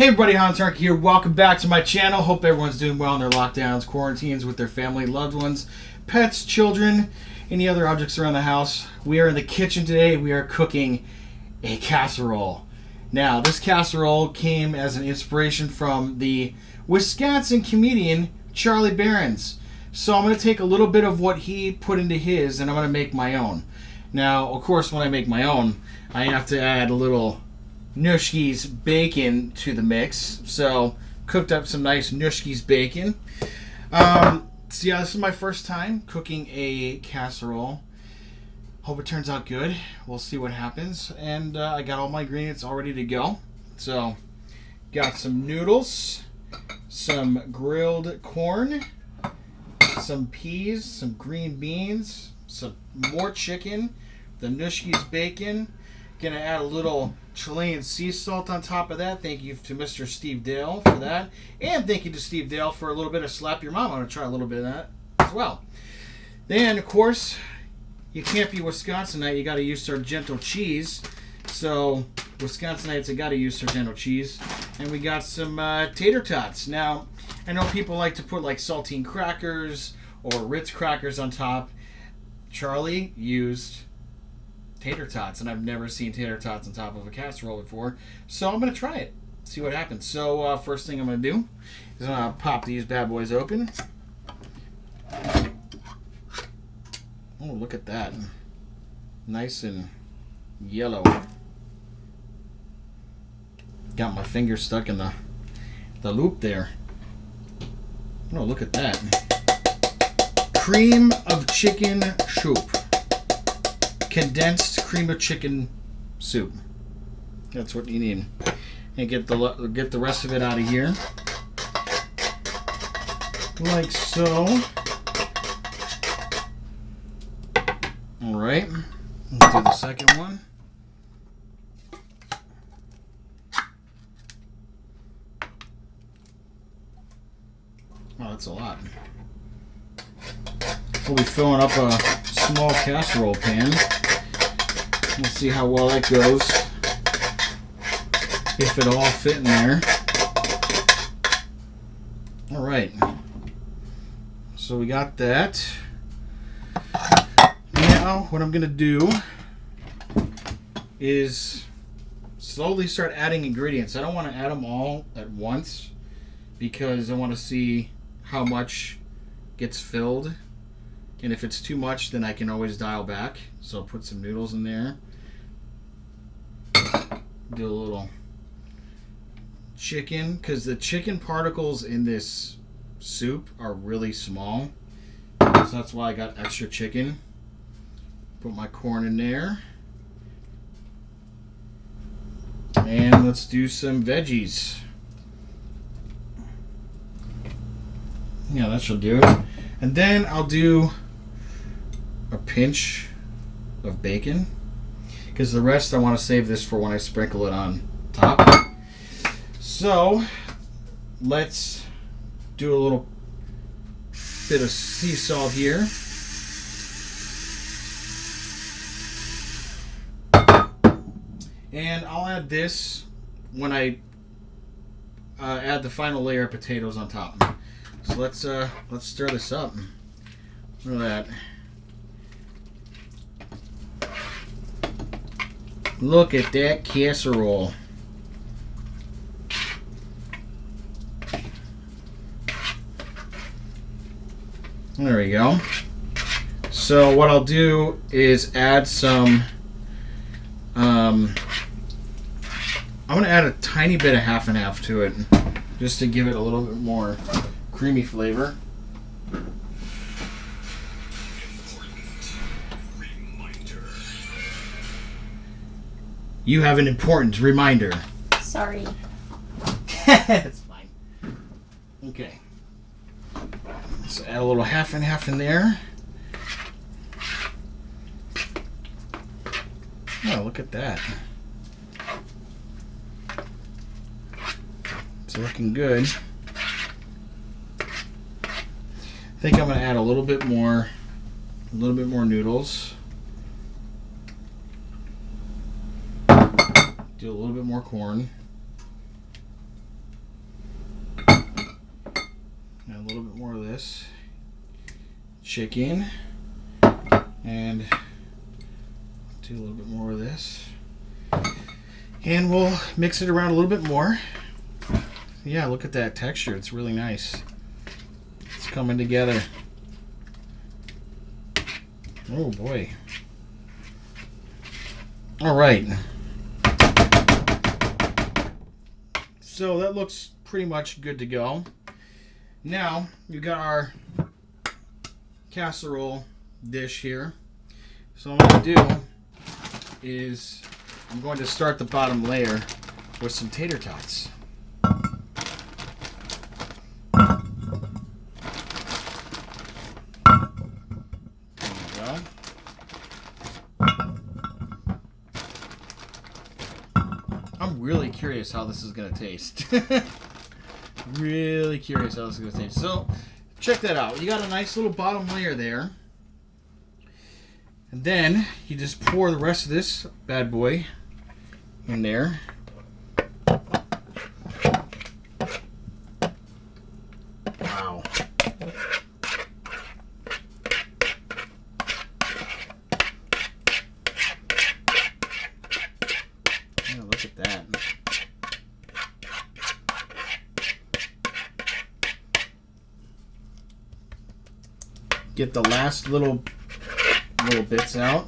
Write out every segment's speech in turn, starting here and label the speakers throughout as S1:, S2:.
S1: Hey everybody, Hans Hark here. Welcome back to my channel. Hope everyone's doing well in their lockdowns, quarantines with their family, loved ones, pets, children, any other objects around the house. We are in the kitchen today. We are cooking a casserole. Now, this casserole came as an inspiration from the Wisconsin comedian Charlie Berens. So I'm going to take a little bit of what he put into his and I'm going to make my own. Now, of course, when I make my own, I have to add a little Nueskes bacon to the mix. So cooked up some nice Nueskes bacon. So yeah, this is my first time cooking a casserole. Hope it turns out good. We'll see what happens. And I got all my ingredients all ready to go. So got some noodles, some grilled corn, some peas, some green beans, some more chicken, the Nueskes bacon. Gonna add a little Chilean sea salt on top of that. Thank you to Mr. Steve Dale for that. And thank you to Steve Dale for a little bit of Slap Your Mom. I'm going to try a little bit of that as well. Then, of course, you can't be Wisconsinite. You got to use Sargento cheese. So, Wisconsinites have got to use Sargento cheese. And we got some tater tots. Now, I know people like to put like saltine crackers or Ritz crackers on top. Charlie used tater tots, and I've never seen tater tots on top of a casserole before, so I'm going to try it, see what happens. So first thing I'm going to do is I'm going to pop these bad boys open. Oh, look at that. Nice and yellow. Got my finger stuck in the loop there. Oh, look at that. Cream of chicken soup. Condensed cream of chicken soup. That's what you need. And get the rest of it out of here. Like so. Alright. Let's do the second one. Oh, that's a lot. We'll be filling up a small casserole pan. We'll see how well that goes. If it all fit in there. Alright. So we got that. Now what I'm going to do is slowly start adding ingredients. I don't want to add them all at once because I want to see how much gets filled. And if it's too much, then I can always dial back. So I'll put some noodles in there. Do a little chicken, because the chicken particles in this soup are really small. So that's why I got extra chicken. Put my corn in there. And let's do some veggies. Yeah, that should do it. And then I'll do a pinch of bacon, because the rest I want to save this for when I sprinkle it on top. So let's do a little bit of sea salt here. And I'll add this when I add the final layer of potatoes on top. So let's stir this up. Look at that. Look at that casserole. There we go. So what I'll do is add some, I'm going to add a tiny bit of half and half to it, just to give it a little bit more creamy flavor. You have an important reminder.
S2: Sorry.
S1: It's fine. Okay. Let's add a little half and half in there. Oh, look at that. It's looking good. I think I'm going to add a little bit more noodles. Do a little bit more corn. this chicken and do a little bit more of this. And we'll mix it around a little bit more. Yeah, look at that texture. It's really nice. It's coming together. Oh boy. All right. So that looks pretty much good to go. Now, you got our casserole dish here. So what I'm going to do is I'm going to start the bottom layer with some tater tots. I'm really curious how this is going to taste. Really curious how this is going to taste. So, check that out. You got a nice little bottom layer there. And then, you just pour the rest of this bad boy in there. Wow. Yeah, look at that. Get the last little bits out.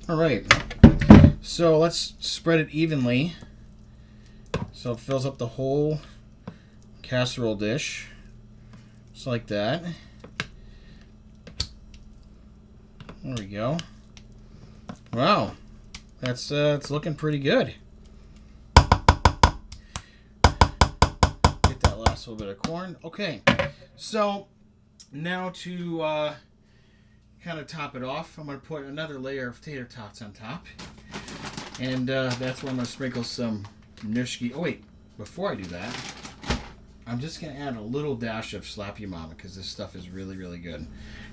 S1: All right. So let's spread it evenly so it fills up the whole casserole dish. Just like that. There we go. Wow. That's it's looking pretty good. A little bit of corn. Okay, so now to kind of top it off, I'm going to put another layer of tater tots on top, and that's where I'm going to sprinkle some Nueske. Oh wait, before I do that, I'm just going to add a little dash of Slap Your Mama because this stuff is really, really good.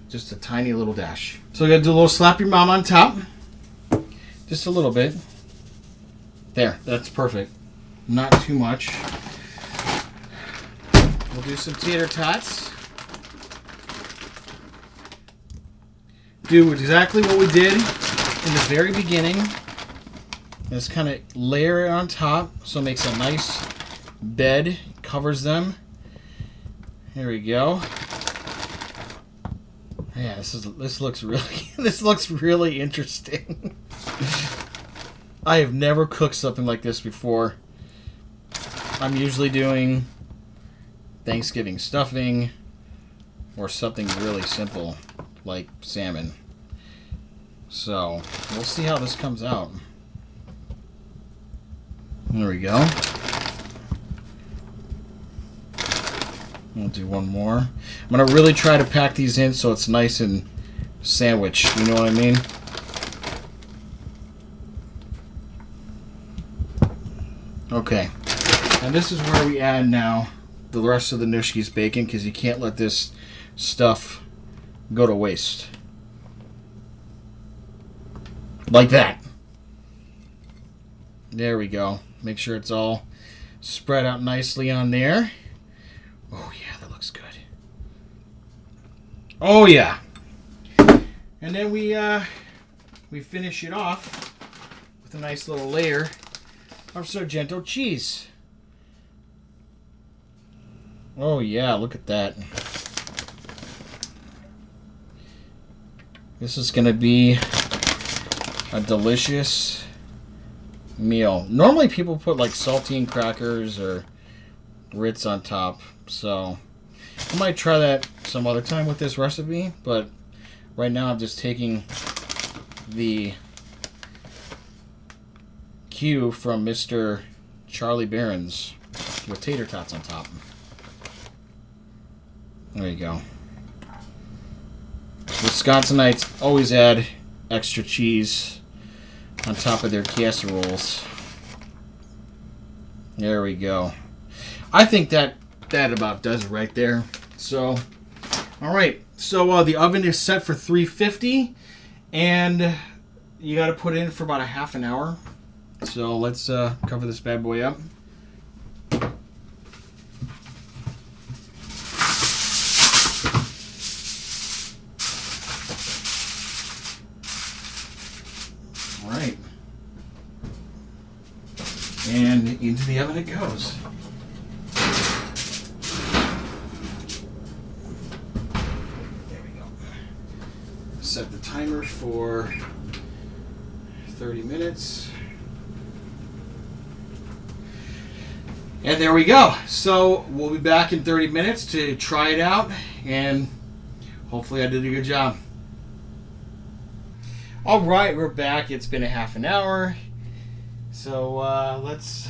S1: Just a tiny little dash. So I'm going to do a little Slap Your Mama on top, just a little bit. There, that's perfect. Not too much. We'll do some tater tots. Do exactly what we did in the very beginning. Just kind of layer it on top so it makes a nice bed, covers them. There we go. Yeah, this looks really interesting. I have never cooked something like this before. I'm usually doing Thanksgiving stuffing or something really simple like salmon. So we'll see how this comes out. There we go. We'll do one more. I'm going to really try to pack these in so it's nice and sandwiched. You know what I mean? Okay. And this is where we add now the rest of the Nueskes bacon because you can't let this stuff go to waste. Like that. There we go. Make sure it's all spread out nicely on there. Oh yeah, that looks good. Oh yeah. And then we finish it off with a nice little layer of Sargento cheese. Oh yeah, look at that. This is going to be a delicious meal. Normally people put like saltine crackers or Ritz on top, so I might try that some other time with this recipe, but right now I'm just taking the cue from Mr. Charlie Berens with tater tots on top. There you go. Wisconsinites always add extra cheese on top of their casseroles. There we go. I think that about does it right there. So, all right. So the oven is set for 350, and you got to put it in for about a half an hour. So let's cover this bad boy up. All right. And into the oven it goes. There we go. Set the timer for 30 minutes. And there we go. So we'll be back in 30 minutes to try it out, and hopefully I did a good job. All right, we're back. It's been a half an hour. So let's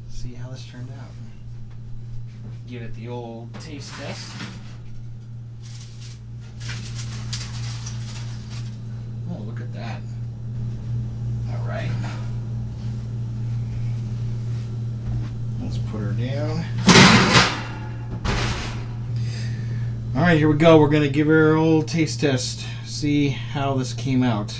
S1: see how this turned out. Give it the old taste test. Oh, look at that. All right. Let's put her down. All right, here we go. We're going to give her an old taste test. See how this came out.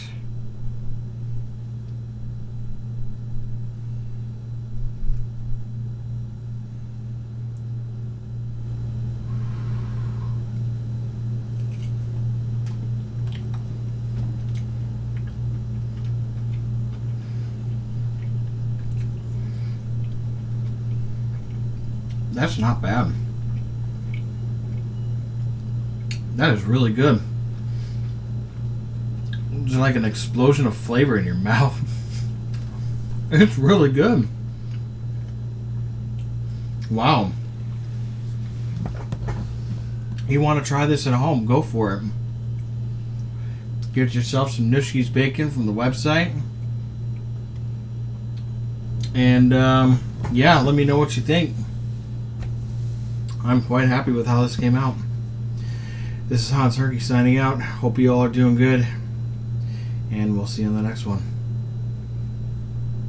S1: That's not bad. That is really good. It's like an explosion of flavor in your mouth. It's really good. Wow. You want to try this at home, go for it. Get yourself some Nueskes bacon from the website. And yeah, let me know what you think. I'm quite happy with how this came out. This is Hans Herky signing out. Hope you all are doing good. And we'll see you on the next one.